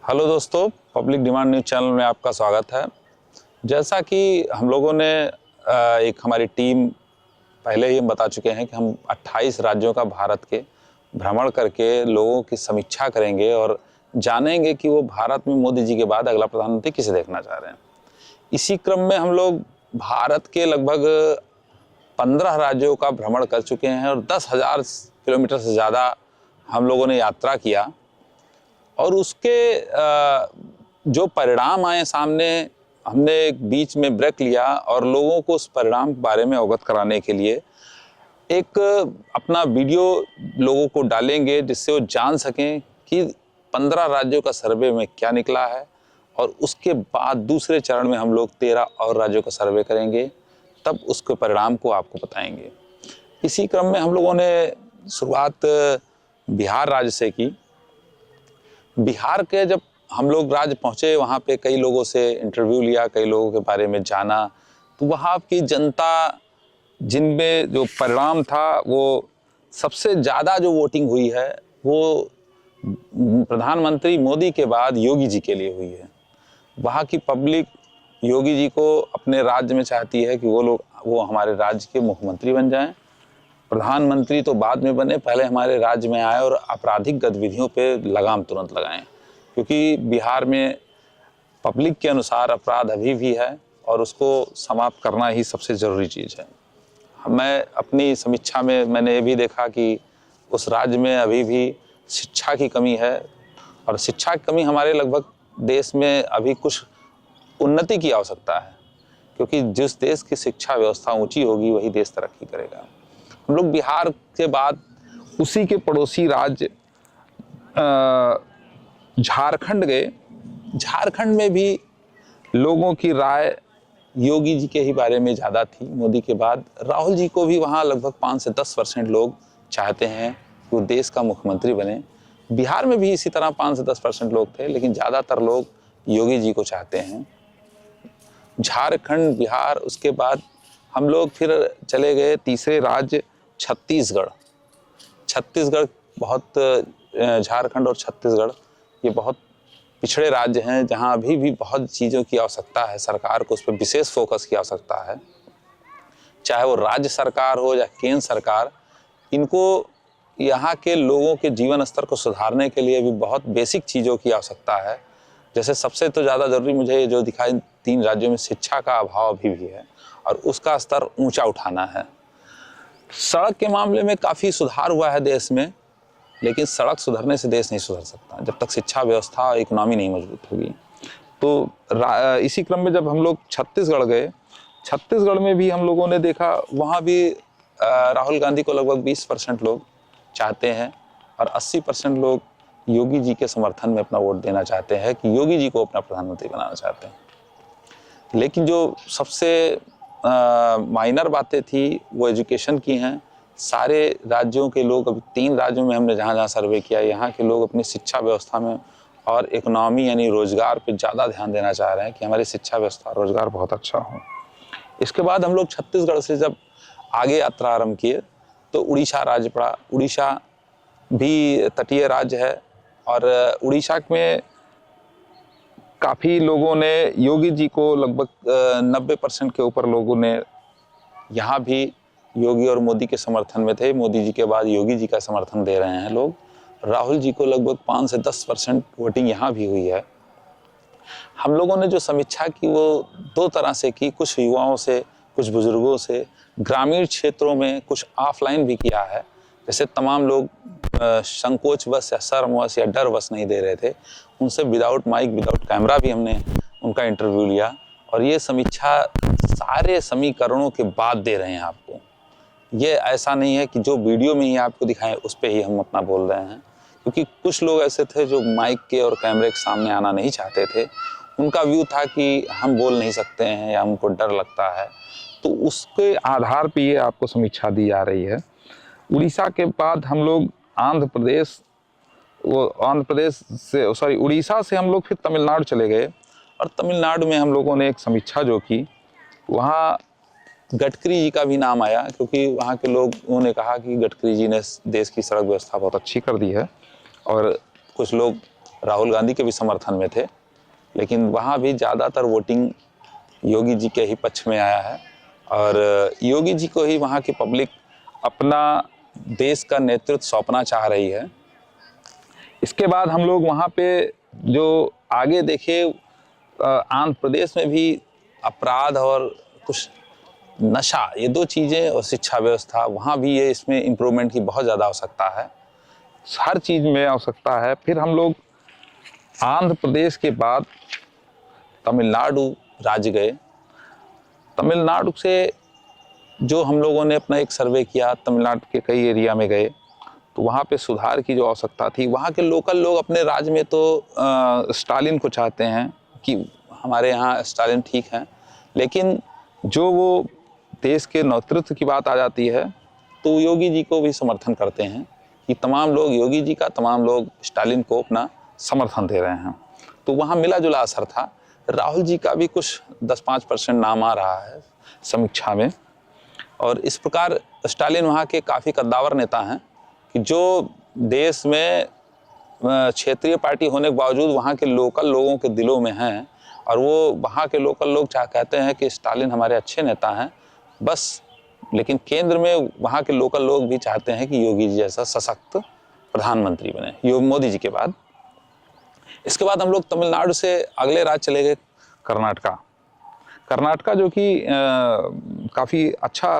Hello दोस्तों, public demand news channel में आपका स्वागत है। जैसा कि हम लोगों ने एक हमारी टीम पहले ही हम बता चुके हैं कि हम 28 राज्यों का भारत के भ्रमण करके लोगों की समीक्षा करेंगे और जानेंगे कि वो भारत में मोदी जी के बाद अगला प्रधानमंत्री किसे देखना चाह रहे हैं। इसी क्रम में हम लोग भारत के लगभग 15 राज्यों का भ्रमण कर चुके हैं और 10,000 किलोमीटर से ज़्यादा हम लोगों ने यात्रा किया और उसके जो परिणाम आए सामने, हमने एक बीच में ब्रेक लिया और लोगों को उस परिणाम के बारे में अवगत कराने के लिए एक अपना वीडियो लोगों को डालेंगे, जिससे वो जान सकें कि 15 राज्यों का सर्वे में क्या निकला है। और उसके बाद दूसरे चरण में हम लोग 13 और राज्यों का सर्वे करेंगे, तब उसके परिणाम को आपको बताएंगे। इसी क्रम में हम लोगों ने शुरुआत बिहार राज्य से की। बिहार के जब हम लोग राज्य पहुँचे, वहाँ पे कई लोगों से इंटरव्यू लिया, कई लोगों के बारे में जाना, तो वहाँ की जनता जिनमें जो परिणाम था, वो सबसे ज़्यादा जो वोटिंग हुई है वो प्रधानमंत्री मोदी के बाद योगी जी के लिए हुई है। वहाँ की पब्लिक योगी जी को अपने राज्य में चाहती है कि वो हमारे राज्य के मुख्यमंत्री बन जाएं। प्रधानमंत्री तो बाद में बने, पहले हमारे राज्य में आए और आपराधिक गतिविधियों पे लगाम तुरंत लगाएं, क्योंकि बिहार में पब्लिक के अनुसार अपराध अभी भी है और उसको समाप्त करना ही सबसे ज़रूरी चीज़ है। मैं अपनी समीक्षा में मैंने ये भी देखा कि उस राज्य में अभी भी शिक्षा की कमी है और शिक्षा की कमी हमारे लगभग देश में अभी कुछ उन्नति की आवश्यकता है, क्योंकि जिस देश की शिक्षा व्यवस्था ऊंची होगी वही देश तरक्की करेगा। हम लोग बिहार के बाद उसी के पड़ोसी राज्य झारखंड गए। झारखंड में भी लोगों की राय योगी जी के ही बारे में ज़्यादा थी। मोदी के बाद राहुल जी को भी वहाँ लगभग 5 से 10% लोग चाहते हैं कि वो देश का मुख्यमंत्री बने। बिहार में भी इसी तरह 5 से 10% लोग थे, लेकिन ज़्यादातर लोग योगी जी को चाहते हैं। झारखंड, बिहार, उसके बाद हम लोग फिर चले गए तीसरे राज्य छत्तीसगढ़। छत्तीसगढ़ बहुत झारखंड और छत्तीसगढ़ ये बहुत पिछड़े राज्य हैं, जहां अभी भी बहुत चीज़ों की आवश्यकता है। सरकार को उस पर विशेष फोकस की आवश्यकता है, चाहे वो राज्य सरकार हो या केंद्र सरकार। इनको यहाँ के लोगों के जीवन स्तर को सुधारने के लिए भी बहुत बेसिक चीज़ों की आवश्यकता है। जैसे सबसे तो ज़्यादा ज़रूरी मुझे जो दिखाई 3 राज्यों में शिक्षा का अभाव अभी भी है और उसका स्तर ऊंचा उठाना है। सड़क के मामले में काफ़ी सुधार हुआ है देश में, लेकिन सड़क सुधरने से देश नहीं सुधर सकता जब तक शिक्षा व्यवस्था और इकोनॉमी नहीं मजबूत होगी। तो इसी क्रम में जब हम लोग छत्तीसगढ़ गए, छत्तीसगढ़ में भी हम लोगों ने देखा, वहाँ भी राहुल गांधी को लगभग 20% लोग चाहते हैं और 80% लोग योगी जी के समर्थन में अपना वोट देना चाहते हैं कि योगी जी को अपना प्रधानमंत्री बनाना चाहते हैं। लेकिन जो सबसे माइनर बातें थी वो एजुकेशन की हैं। सारे राज्यों के लोग, अभी 3 राज्यों में हमने जहाँ जहाँ सर्वे किया, यहाँ के लोग अपनी शिक्षा व्यवस्था में और इकोनॉमी यानी रोजगार पे ज़्यादा ध्यान देना चाह रहे हैं कि हमारी शिक्षा व्यवस्था रोजगार बहुत अच्छा हो। इसके बाद हम लोग छत्तीसगढ़ से जब आगे यात्रा आरंभ किए तो उड़ीसा राज्य पड़ा। उड़ीसा भी तटीय राज्य है और उड़ीसा में काफ़ी लोगों ने योगी जी को लगभग 90% के ऊपर लोगों ने यहाँ भी योगी और मोदी के समर्थन में थे। मोदी जी के बाद योगी जी का समर्थन दे रहे हैं लोग। राहुल जी को लगभग 5 से 10% वोटिंग यहाँ भी हुई है। हम लोगों ने जो समीक्षा की वो 2 तरह से की, कुछ युवाओं से, कुछ बुजुर्गों से, ग्रामीण क्षेत्रों में, कुछ ऑफलाइन भी किया है। जैसे तमाम लोग संकोचवश या शर्मवश या डरवश नहीं दे रहे थे, उनसे विदाउट माइक, विदाउट कैमरा भी हमने उनका इंटरव्यू लिया और ये समीक्षा सारे समीकरणों के बाद दे रहे हैं आपको। ये ऐसा नहीं है कि जो वीडियो में ही आपको दिखाएं उस पर ही हम अपना बोल रहे हैं, क्योंकि कुछ लोग ऐसे थे जो माइक के और कैमरे के सामने आना नहीं चाहते थे। उनका व्यू था कि हम बोल नहीं सकते हैं या हमको डर लगता है, तो उसके आधार पे ये आपको समीक्षा दी जा रही है। उड़ीसा के बाद हम लोग उड़ीसा से हम लोग फिर तमिलनाडु चले गए और तमिलनाडु में हम लोगों ने एक समीक्षा जो की, वहाँ गडकरी जी का भी नाम आया, क्योंकि वहाँ के लोगों ने कहा कि गडकरी जी ने देश की सड़क व्यवस्था बहुत अच्छी कर दी है। और कुछ लोग राहुल गांधी के भी समर्थन में थे, लेकिन वहाँ भी ज़्यादातर वोटिंग योगी जी के ही पक्ष में आया है और योगी जी को ही वहाँ की पब्लिक अपना देश का नेतृत्व सौंपना चाह रही है। इसके बाद हम लोग वहाँ पे जो आगे देखे, आंध्र प्रदेश में भी अपराध और कुछ नशा, ये दो चीज़ें, और शिक्षा व्यवस्था, वहाँ भी ये इसमें इम्प्रूवमेंट की बहुत ज़्यादा आवश्यकता है, हर चीज़ में आवश्यकता है। फिर हम लोग आंध्र प्रदेश के बाद तमिलनाडु राज्य गए। तमिलनाडु से जो हम लोगों ने अपना एक सर्वे किया, तमिलनाडु के कई एरिया में गए, तो वहाँ पे सुधार की जो आवश्यकता थी, वहाँ के लोकल लोग अपने राज्य में तो स्टालिन को चाहते हैं कि हमारे यहाँ स्टालिन ठीक हैं, लेकिन जो वो देश के नेतृत्व की बात आ जाती है तो योगी जी को भी समर्थन करते हैं कि तमाम लोग योगी जी का, तमाम लोग स्टालिन को अपना समर्थन दे रहे हैं। तो वहाँ मिला जुला असर था। राहुल जी का भी कुछ 10-5% नाम आ रहा है समीक्षा में, और इस प्रकार स्टालिन वहाँ के काफ़ी कद्दावर नेता हैं कि जो देश में क्षेत्रीय पार्टी होने के बावजूद वहाँ के लोकल लोगों के दिलों में हैं, और वो वहाँ के लोकल लोग कहते हैं कि स्टालिन हमारे अच्छे नेता हैं बस, लेकिन केंद्र में वहाँ के लोकल लोग भी चाहते हैं कि योगी जी जैसा सशक्त प्रधानमंत्री बने, मोदी जी के बाद। इसके बाद हम लोग तमिलनाडु से अगले राज्य चले गए, कर्नाटका। कर्नाटका जो कि काफ़ी अच्छा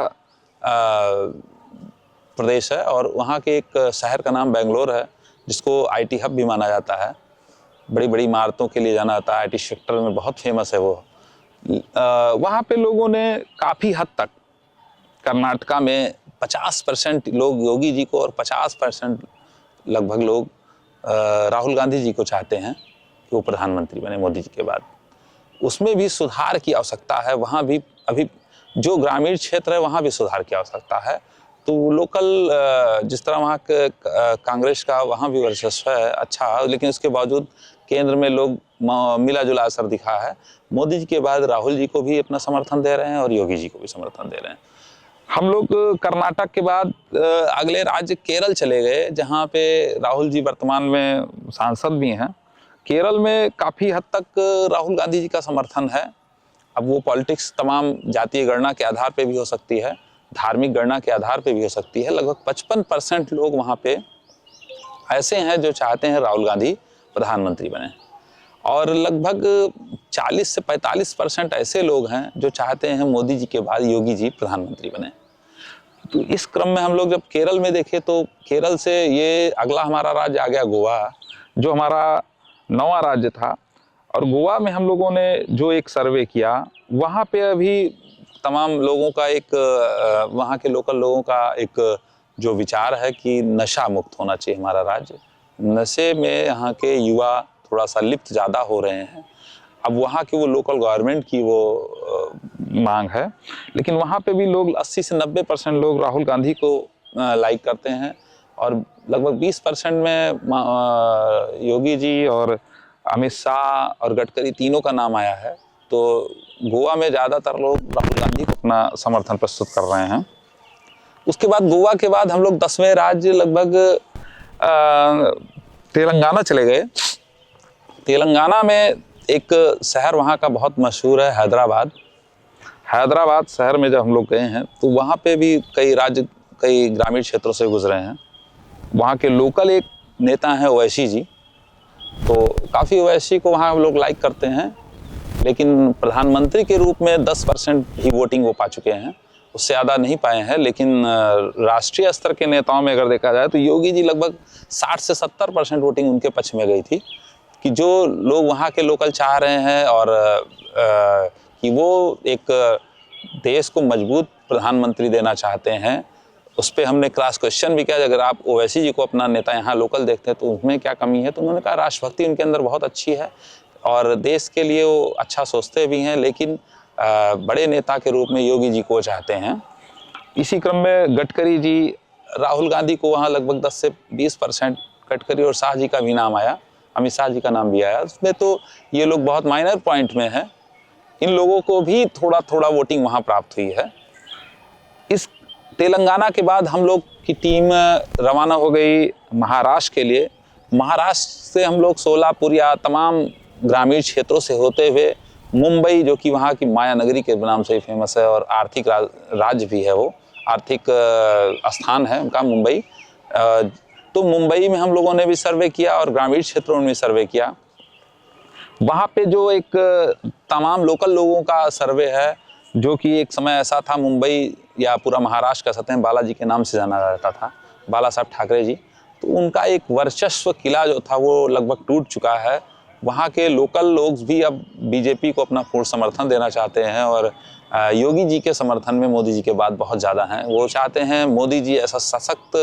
प्रदेश है, और वहाँ के एक शहर का नाम बेंगलोर है, जिसको आईटी हब भी माना जाता है, बड़ी बड़ी इमारतों के लिए जाना जाता है, आईटी सेक्टर में बहुत फेमस है वो। वहाँ पे लोगों ने काफ़ी हद तक कर्नाटका में 50% लोग योगी जी को और 50% लगभग लोग राहुल गांधी जी को चाहते हैं कि वो प्रधानमंत्री बने मोदी जी के बाद। उसमें भी सुधार की आवश्यकता है, वहाँ भी अभी जो ग्रामीण क्षेत्र है वहाँ भी सुधार की आवश्यकता है। तो लोकल जिस तरह वहाँ के कांग्रेस का वहाँ भी वर्चस्व है अच्छा, लेकिन उसके बावजूद केंद्र में लोग मिला जुला असर दिखा है। मोदी जी के बाद राहुल जी को भी अपना समर्थन दे रहे हैं और योगी जी को भी समर्थन दे रहे हैं। हम लोग कर्नाटक के बाद अगले राज्य केरल चले गए, जहाँ पे राहुल जी वर्तमान में सांसद भी हैं। केरल में काफ़ी हद तक राहुल गांधी जी का समर्थन है। अब वो पॉलिटिक्स तमाम जातीय गणना के आधार पे भी हो सकती है, धार्मिक गणना के आधार पे भी हो सकती है। लगभग 55% लोग वहाँ पे ऐसे हैं जो चाहते हैं राहुल गांधी प्रधानमंत्री बने, और लगभग 40 से 45% ऐसे लोग हैं जो चाहते हैं मोदी जी के बाद योगी जी प्रधानमंत्री बने। तो इस क्रम में हम लोग जब केरल में देखें तो केरल से ये अगला हमारा राज्य आ गया गोवा, जो हमारा 9वां राज्य था। और गोवा में हम लोगों ने जो एक सर्वे किया, वहाँ पे अभी तमाम लोगों का एक वहाँ के लोकल लोगों का एक जो विचार है कि नशा मुक्त होना चाहिए हमारा राज्य। नशे में यहाँ के युवा थोड़ा सा लिप्त ज़्यादा हो रहे हैं। अब वहाँ के वो लोकल गवर्नमेंट की वो मांग है, लेकिन वहाँ पे भी लोग 80 से 90% लोग राहुल गांधी को लाइक करते हैं, और लगभग 20% में योगी जी और अमित शाह और गडकरी तीनों का नाम आया है। तो गोवा में ज़्यादातर लोग राहुल गांधी को अपना समर्थन प्रस्तुत कर रहे हैं। उसके बाद गोवा के बाद हम लोग 10वें राज्य लगभग तेलंगाना चले गए। तेलंगाना में एक शहर वहाँ का बहुत मशहूर है, हैदराबाद। हैदराबाद शहर में जब हम लोग गए हैं तो वहाँ पे भी कई ग्रामीण क्षेत्रों से गुजरे हैं। वहाँ के लोकल एक नेता हैं ओवैसी जी, तो काफ़ी ओवैसी को वहाँ लोग लाइक करते हैं, लेकिन प्रधानमंत्री के रूप में 10% ही वोटिंग वो पा चुके हैं, उससे ज़्यादा नहीं पाए हैं। लेकिन राष्ट्रीय स्तर के नेताओं में अगर देखा जाए तो योगी जी लगभग 60 से 70% वोटिंग उनके पक्ष में गई थी, कि जो लोग वहाँ के लोकल चाह रहे हैं और कि वो एक देश को मजबूत प्रधानमंत्री देना चाहते हैं। उस पर हमने क्रॉस क्वेश्चन भी किया, अगर आप ओवैसी जी को अपना नेता यहाँ लोकल देखते हैं तो उसमें क्या कमी है, तो उन्होंने कहा राष्ट्रभक्ति उनके अंदर बहुत अच्छी है और देश के लिए वो अच्छा सोचते भी हैं, लेकिन बड़े नेता के रूप में योगी जी को चाहते हैं। इसी क्रम में गडकरी जी, राहुल गांधी को वहाँ लगभग 10 से 20%, गडकरी और शाह जी का भी नाम आया, अमित शाह जी का नाम भी आया। उसमें तो ये लोग बहुत माइनर पॉइंट में हैं, इन लोगों को भी थोड़ा थोड़ा वोटिंग वहाँ प्राप्त हुई है। इस तेलंगाना के बाद हम लोग की टीम रवाना हो गई महाराष्ट्र के लिए, महाराष्ट्र से हम लोग सोलापुर या तमाम ग्रामीण क्षेत्रों से होते हुए मुंबई, जो कि वहाँ की माया नगरी के नाम से फेमस है और आर्थिक राज्य भी है, वो आर्थिक स्थान है उनका मुंबई। तो मुंबई में हम लोगों ने भी सर्वे किया और ग्रामीण क्षेत्रों में भी सर्वे किया। वहाँ पे जो एक तमाम लोकल लोगों का सर्वे है, जो कि एक समय ऐसा था मुंबई या पूरा महाराष्ट्र कह सकते हैं बालाजी के नाम से जाना जाता था, बाला साहब ठाकरे जी। तो उनका एक वर्चस्व किला जो था वो लगभग टूट चुका है। वहाँ के लोकल लोग भी अब बीजेपी को अपना पूर्ण समर्थन देना चाहते हैं और योगी जी के समर्थन में मोदी जी के बाद बहुत ज़्यादा हैं। वो चाहते हैं मोदी जी ऐसा सशक्त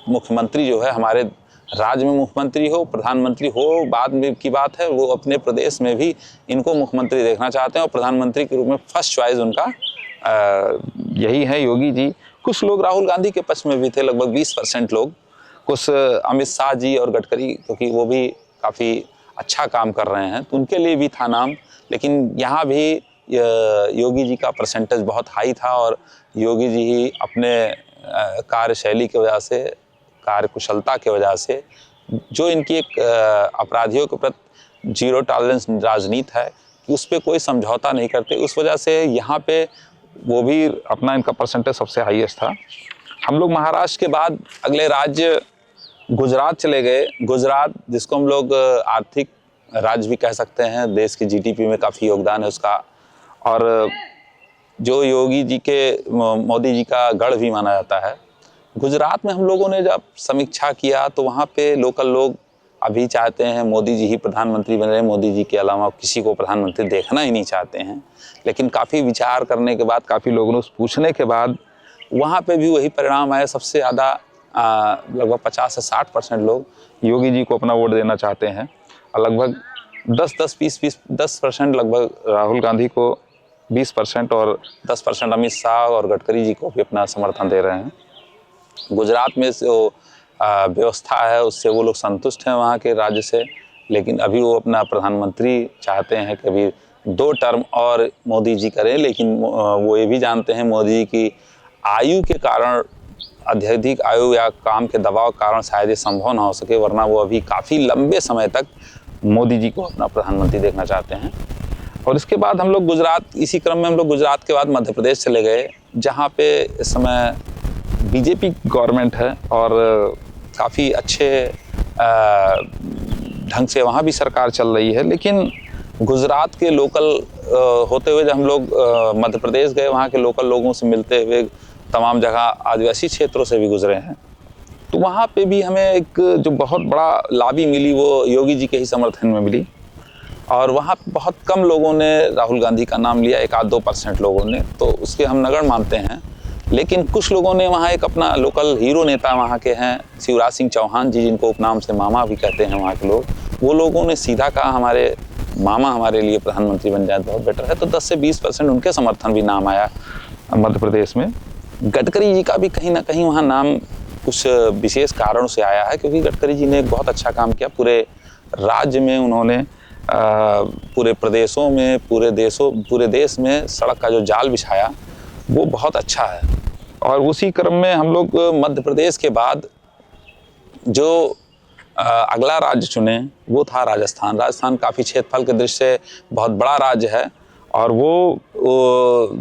मुख्यमंत्री जो है हमारे राज्य में मुख्यमंत्री हो, प्रधानमंत्री हो, बाद में की बात है। वो अपने प्रदेश में भी इनको मुख्यमंत्री देखना चाहते हैं और प्रधानमंत्री के रूप में फर्स्ट चॉइस उनका यही है योगी जी। कुछ लोग राहुल गांधी के पक्ष में भी थे, लगभग 20% लोग। कुछ अमित शाह जी और गडकरी, क्योंकि वो भी काफ़ी अच्छा काम कर रहे हैं, तो उनके लिए भी था नाम। लेकिन यहाँ भी योगी जी का परसेंटेज बहुत हाई था और योगी जी ही अपने कार्यशैली की वजह से, कार्यकुशलता की वजह से, जो इनकी एक अपराधियों के प्रति जीरो टॉलरेंस राजनीति है कि उस पर कोई समझौता नहीं करते, उस वजह से यहाँ पे वो भी अपना इनका परसेंटेज सबसे हाईएस्ट था। हम लोग महाराष्ट्र के बाद अगले राज्य गुजरात चले गए। गुजरात, जिसको हम लोग आर्थिक राज्य भी कह सकते हैं, देश की जीडीपी में काफ़ी योगदान है उसका, और जो योगी जी के, मोदी जी का गढ़ भी माना जाता है। गुजरात में हम लोगों ने जब समीक्षा किया तो वहाँ पे लोकल लोग अभी चाहते हैं मोदी जी ही प्रधानमंत्री बने, मोदी जी के अलावा किसी को प्रधानमंत्री देखना ही नहीं चाहते हैं। लेकिन काफ़ी विचार करने के बाद, काफ़ी लोगों से पूछने के बाद वहाँ पे भी वही परिणाम आया। सबसे ज़्यादा लगभग 50 से 60% लोग योगी जी को अपना वोट देना चाहते हैं और लगभग 10% लगभग राहुल गांधी को, 20% और 10% अमित शाह और गडकरी जी को भी अपना समर्थन दे रहे हैं। गुजरात में जो व्यवस्था है उससे वो लोग संतुष्ट हैं वहाँ के राज्य से, लेकिन अभी वो अपना प्रधानमंत्री चाहते हैं कि अभी 2 टर्म और मोदी जी करें। लेकिन वो ये भी जानते हैं मोदी जी की आयु के कारण, अत्यधिक आयु या काम के दबाव के कारण शायद ये संभव ना हो सके, वरना वो अभी काफ़ी लंबे समय तक मोदी जी को अपना प्रधानमंत्री देखना चाहते हैं। और इसके बाद हम लोग गुजरात, इसी क्रम में हम लोग गुजरात के बाद मध्य प्रदेश चले गए, जहाँ पे इस समय बीजेपी गवर्नमेंट है और काफ़ी अच्छे ढंग से वहाँ भी सरकार चल रही है। लेकिन गुजरात के लोकल होते हुए जब हम लोग मध्य प्रदेश गए, वहाँ के लोकल लोगों से मिलते हुए तमाम जगह आदिवासी क्षेत्रों से भी गुजरे हैं, तो वहाँ पे भी हमें एक जो बहुत बड़ा लाभी मिली वो योगी जी के ही समर्थन में मिली। और वहाँ बहुत कम लोगों ने राहुल गांधी का नाम लिया, 1-2% लोगों ने, तो उसके हम नगण्य मानते हैं। लेकिन कुछ लोगों ने वहाँ एक अपना लोकल हीरो नेता वहाँ के हैं शिवराज सिंह चौहान जी, जिनको उपनाम से मामा भी कहते हैं वहाँ के लोग, वो लोगों ने सीधा कहा हमारे मामा हमारे लिए प्रधानमंत्री बन जाए बहुत बेटर है। तो 10 से 20% उनके समर्थन भी नाम आया मध्य प्रदेश में। गडकरी जी का भी कहीं ना कहीं वहाँ नाम कुछ विशेष कारणों से आया है, क्योंकि गडकरी जी ने एक बहुत अच्छा काम किया पूरे राज्य में। उन्होंने पूरे प्रदेशों में, पूरे देश में सड़क का जो जाल बिछाया वो बहुत अच्छा है। और उसी क्रम में हम लोग मध्य प्रदेश के बाद जो अगला राज्य चुने वो था राजस्थान। राजस्थान काफ़ी क्षेत्रफल के दृष्टि से बहुत बड़ा राज्य है और वो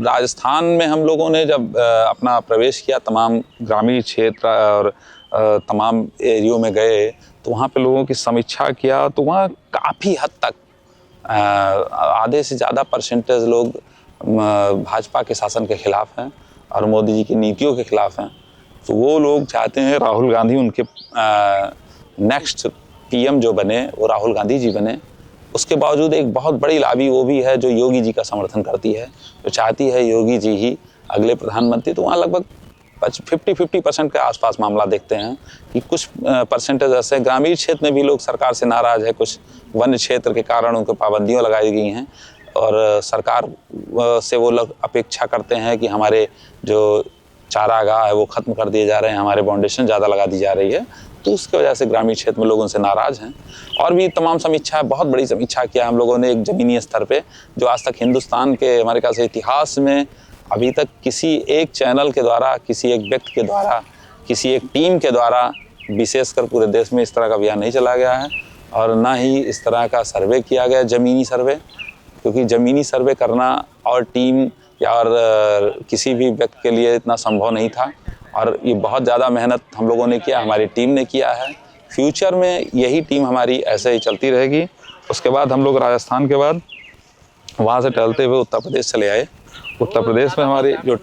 राजस्थान में हम लोगों ने जब अपना प्रवेश किया, तमाम ग्रामीण क्षेत्र और तमाम एरियो में गए, तो वहाँ पे लोगों की समीक्षा किया, तो वहाँ काफ़ी हद तक आधे से ज़्यादा परसेंटेज लोग भाजपा के शासन के खिलाफ हैं और मोदी जी की नीतियों के खिलाफ हैं। तो वो लोग चाहते हैं राहुल गांधी उनके नेक्स्ट पीएम जो बने वो राहुल गांधी जी बने। उसके बावजूद एक बहुत बड़ी लॉबी वो भी है जो योगी जी का समर्थन करती है, जो चाहती है योगी जी ही अगले प्रधानमंत्री। तो वहाँ लगभग 50% के आसपास मामला देखते हैं कि कुछ परसेंटेज ऐसे ग्रामीण क्षेत्र में भी लोग सरकार से नाराज़ है, कुछ वन्य क्षेत्र के कारण उनको पाबंदियाँ लगाई गई हैं और सरकार से वो लोग अपेक्षा करते हैं कि हमारे जो चारागाह है वो ख़त्म कर दिए जा रहे हैं, हमारे बाउंडेशन ज़्यादा लगा दी जा रही है, तो उसकी वजह से ग्रामीण क्षेत्र में लोग उनसे नाराज़ हैं। और भी तमाम समीक्षा, बहुत बड़ी समीक्षा किया हम लोगों ने एक ज़मीनी स्तर पे, जो आज तक हिंदुस्तान के हमारे ख्याल से इतिहास में अभी तक किसी एक चैनल के द्वारा, किसी एक व्यक्ति के द्वारा, किसी एक टीम के द्वारा विशेषकर पूरे देश में इस तरह का अभियान नहीं चलाया गया है और ना ही इस तरह का सर्वे किया गया, ज़मीनी सर्वे, क्योंकि ज़मीनी सर्वे करना और टीम या और किसी भी व्यक्ति के लिए इतना संभव नहीं था और ये बहुत ज़्यादा मेहनत हम लोगों ने किया, हमारी टीम ने किया है। फ्यूचर में यही टीम हमारी ऐसे ही चलती रहेगी। उसके बाद हम लोग राजस्थान के बाद वहाँ से टहलते हुए उत्तर प्रदेश चले आए। उत्तर प्रदेश में हमारी जो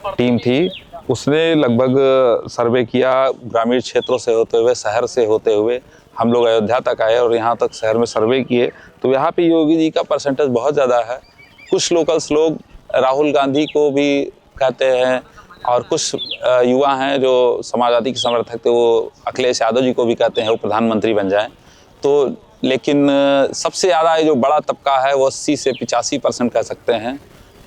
टीम थी उसने लगभग सर्वे किया, ग्रामीण क्षेत्रों से होते हुए, शहर से होते हुए हम लोग अयोध्या तक आए और यहाँ तक शहर में सर्वे किए। तो यहाँ पे योगी जी का परसेंटेज बहुत ज़्यादा है। कुछ लोकल्स लोग राहुल गांधी को भी कहते हैं और कुछ युवा हैं जो समाजवादी के समर्थक थे, वो अखिलेश यादव जी को भी कहते हैं वो प्रधानमंत्री बन जाएं। तो लेकिन सबसे ज़्यादा जो बड़ा तबका है वो 80 से 85% कह सकते हैं,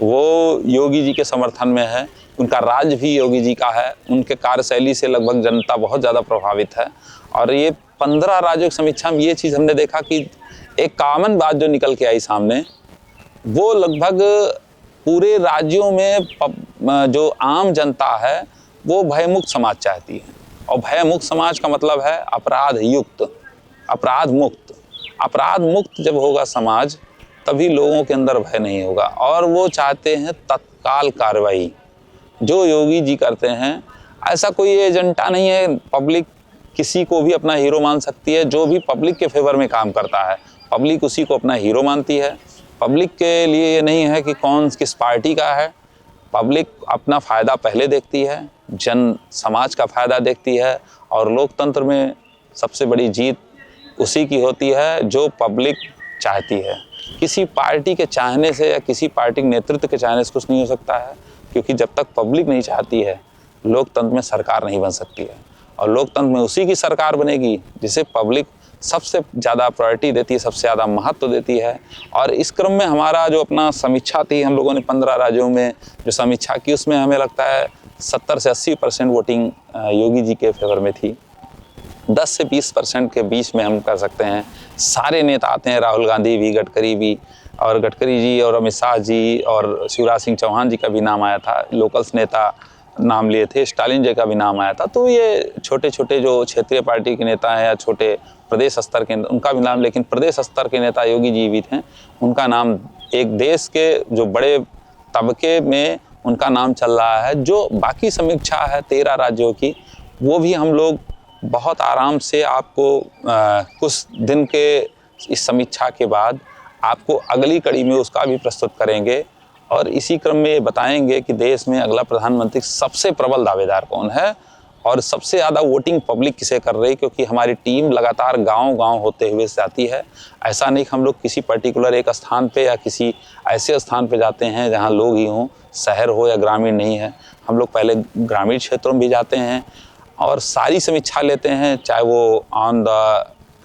वो योगी जी के समर्थन में है। उनका राज भी योगी जी का है, उनके कार्यशैली से लगभग जनता बहुत ज़्यादा प्रभावित है। और ये 15 राज्यों की समीक्षा में ये चीज़ हमने देखा कि एक कॉमन बात जो निकल के आई सामने, वो लगभग पूरे राज्यों में जो आम जनता है वो भयमुक्त समाज चाहती है। और भयमुक्त समाज का मतलब है अपराध युक्त, अपराध मुक्त। अपराध मुक्त जब होगा समाज तभी लोगों के अंदर भय नहीं होगा। और वो चाहते हैं तत्काल कार्रवाई, जो योगी जी करते हैं। ऐसा कोई एजेंडा नहीं है, पब्लिक किसी को भी अपना हीरो मान सकती है। जो भी पब्लिक के फेवर में काम करता है पब्लिक उसी को अपना हीरो मानती है। पब्लिक के लिए ये नहीं है कि कौन किस पार्टी का है, पब्लिक अपना फ़ायदा पहले देखती है, जन समाज का फ़ायदा देखती है। और लोकतंत्र में सबसे बड़ी जीत उसी की होती है जो पब्लिक चाहती है। किसी पार्टी के चाहने से या किसी पार्टी के नेतृत्व के चाहने से कुछ नहीं हो सकता है, क्योंकि जब तक पब्लिक नहीं चाहती है लोकतंत्र में सरकार नहीं बन सकती है। और लोकतंत्र में उसी की सरकार बनेगी जिसे पब्लिक सबसे ज़्यादा प्रायोरिटी देती है, सबसे ज़्यादा महत्व देती है। और इस क्रम में हमारा जो अपना समीक्षा थी, हम लोगों ने 15 राज्यों में जो समीक्षा की, उसमें हमें लगता है 70 से 80% वोटिंग योगी जी के फेवर में थी। 10 से 20% के बीच में हम कर सकते हैं। सारे नेता आते हैं, राहुल गांधी भी, गडकरी भी, और गडकरी जी और अमित शाह जी और शिवराज सिंह चौहान जी का भी नाम आया था। लोकल्स नेता नाम लिए थे, स्टालिन जी का भी नाम आया था। तो ये छोटे छोटे जो क्षेत्रीय पार्टी के नेता हैं या छोटे प्रदेश स्तर के, उनका भी नाम, लेकिन प्रदेश स्तर के नेता योगी जी भी थे, उनका नाम एक देश के जो बड़े तबके में उनका नाम चल रहा है। जो बाकी समीक्षा है 13 राज्यों की, वो भी हम लोग बहुत आराम से आपको कुछ दिन के इस समीक्षा के बाद आपको अगली कड़ी में उसका भी प्रस्तुत करेंगे। और इसी क्रम में ये बताएंगे कि देश में अगला प्रधानमंत्री सबसे प्रबल दावेदार कौन है और सबसे ज़्यादा वोटिंग पब्लिक किसे कर रही है, क्योंकि हमारी टीम लगातार गांव-गांव होते हुए जाती है। ऐसा नहीं कि हम लोग किसी पर्टिकुलर एक स्थान पे या किसी ऐसे स्थान पे जाते हैं जहां लोग ही हों, शहर हो या ग्रामीण नहीं है। हम लोग पहले ग्रामीण क्षेत्रों में भी जाते हैं और सारी समीक्षा लेते हैं, चाहे वो ऑन द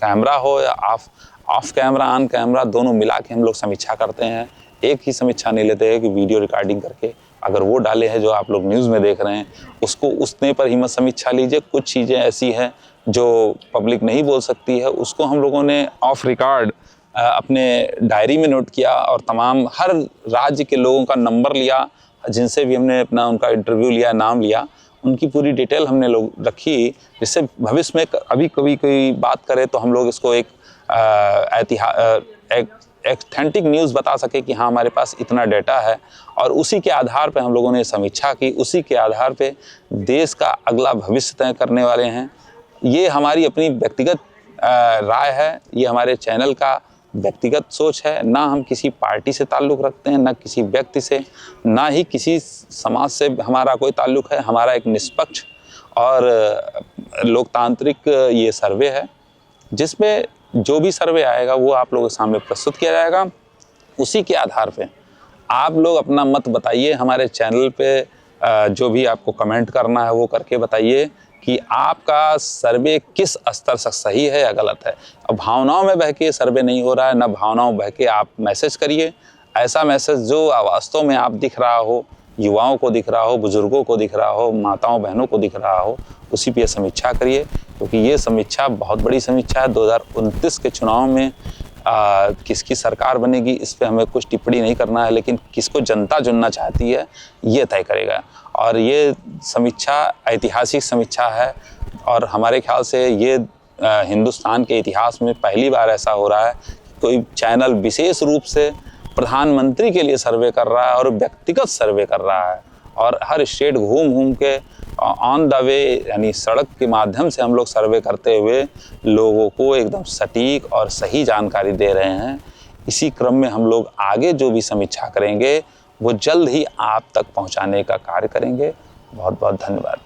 कैमरा हो या ऑफ कैमरा, ऑन कैमरा, दोनों मिला के हम लोग समीक्षा करते हैं। एक ही समीक्षा नहीं लेते हैं कि वीडियो रिकॉर्डिंग करके अगर वो डाले हैं जो आप लोग न्यूज़ में देख रहे हैं, उसको उतने पर ही मत समीक्षा लीजिए। कुछ चीज़ें ऐसी हैं जो पब्लिक नहीं बोल सकती है, उसको हम लोगों ने ऑफ रिकॉर्ड अपने डायरी में नोट किया और तमाम हर राज्य के लोगों का नंबर लिया, जिनसे भी हमने अपना उनका इंटरव्यू लिया, नाम लिया, उनकी पूरी डिटेल हमने लोग रखी, जिससे भविष्य में अभी कभी कोई बात करे तो हम लोग इसको एक ऑथेंटिक न्यूज़ बता सके कि हाँ हमारे पास इतना डेटा है। और उसी के आधार पे हम लोगों ने समीक्षा की, उसी के आधार पे देश का अगला भविष्य तय करने वाले हैं। ये हमारी अपनी व्यक्तिगत राय है, ये हमारे चैनल का व्यक्तिगत सोच है। ना हम किसी पार्टी से ताल्लुक़ रखते हैं, ना किसी व्यक्ति से, ना ही किसी समाज से हमारा कोई ताल्लुक़ है। हमारा एक निष्पक्ष और लोकतांत्रिक ये सर्वे है, जिसमें जो भी सर्वे आएगा वो आप लोगों के सामने प्रस्तुत किया जाएगा। उसी के आधार पे आप लोग अपना मत बताइए। हमारे चैनल पे जो भी आपको कमेंट करना है वो करके बताइए कि आपका सर्वे किस स्तर से सही है या गलत है। अब भावनाओं में बह के सर्वे नहीं हो रहा है, ना भावनाओं बह के आप मैसेज करिए। ऐसा मैसेज जो वास्तव में आप दिख रहा हो, युवाओं को दिख रहा हो, बुजुर्गों को दिख रहा हो, माताओं बहनों को दिख रहा हो, उसी पे समीक्षा करिए। क्योंकि ये समीक्षा बहुत बड़ी समीक्षा है। 2029 के चुनाव में किसकी सरकार बनेगी इस पे हमें कुछ टिप्पणी नहीं करना है, लेकिन किसको जनता चुनना चाहती है ये तय करेगा। और ये समीक्षा ऐतिहासिक समीक्षा है। और हमारे ख्याल से ये हिंदुस्तान के इतिहास में पहली बार ऐसा हो रहा है कि कोई चैनल विशेष रूप से प्रधानमंत्री के लिए सर्वे कर रहा है और व्यक्तिगत सर्वे कर रहा है, और हर स्टेट घूम घूम के ऑन द वे यानी सड़क के माध्यम से हम लोग सर्वे करते हुए लोगों को एकदम सटीक और सही जानकारी दे रहे हैं। इसी क्रम में हम लोग आगे जो भी समीक्षा करेंगे वो जल्द ही आप तक पहुंचाने का कार्य करेंगे। बहुत बहुत धन्यवाद।